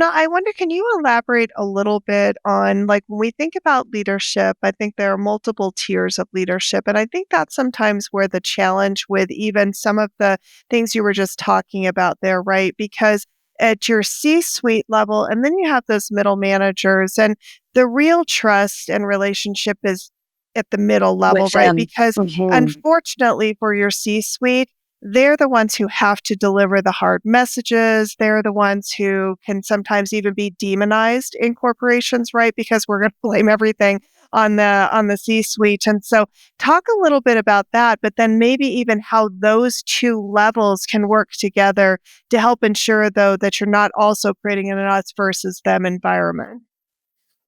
Now, I wonder, can you elaborate a little bit on, like, when we think about leadership, I think there are multiple tiers of leadership. And I think that's sometimes where the challenge with even some of the things you were just talking about there, right? Because at your C suite level, and then you have those middle managers, and the real trust and relationship is at the middle level, With right? them. Because Mhm. unfortunately for your C suite, they're the ones who have to deliver the hard messages. They're the ones who can sometimes even be demonized in corporations, right? Because we're going to blame everything on the C-suite. And so talk a little bit about that, but then maybe even how those two levels can work together to help ensure though that you're not also creating an us versus them environment.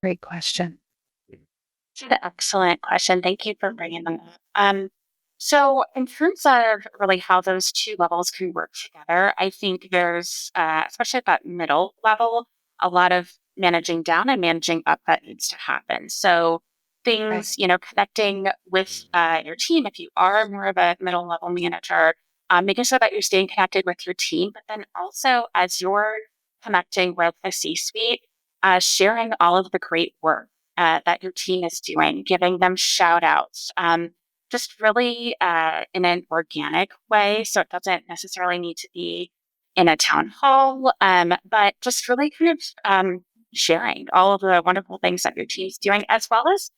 Great question. It's an excellent question. Thank you for bringing that up. So, in terms of really how those two levels can work together, I think there's, especially at that middle level, a lot of managing down and managing up that needs to happen. So, Right. things, connecting with your team, if you are more of a middle level manager, making sure that you're staying connected with your team, but then also as you're connecting with the C suite, sharing all of the great work that your team is doing, giving them shout outs, just really in an organic way. So it doesn't necessarily need to be in a town hall, but just really kind of sharing all of the wonderful things that your team's doing, as well as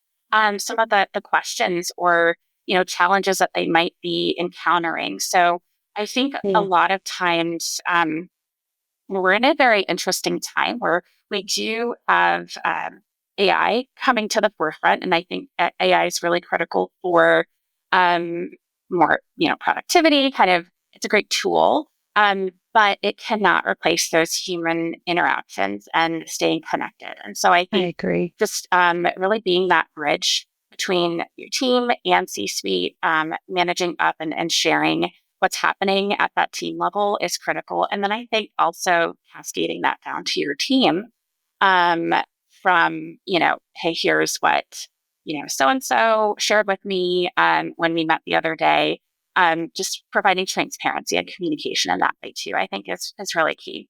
some of the questions or challenges that they might be encountering. So I think a Mm. lot of times we're in a very interesting time where we do have AI coming to the forefront, and I think that AI is really critical for um, more, productivity. Kind of, it's a great tool, but it cannot replace those human interactions and staying connected. And so I I think agree. just really being that bridge between your team and C-suite, managing up and sharing what's happening at that team level is critical. And then I think also cascading that down to your team, um, from, hey, here's what, so and so shared with me when we met the other day. Just providing transparency and communication in that way too, I think is really key.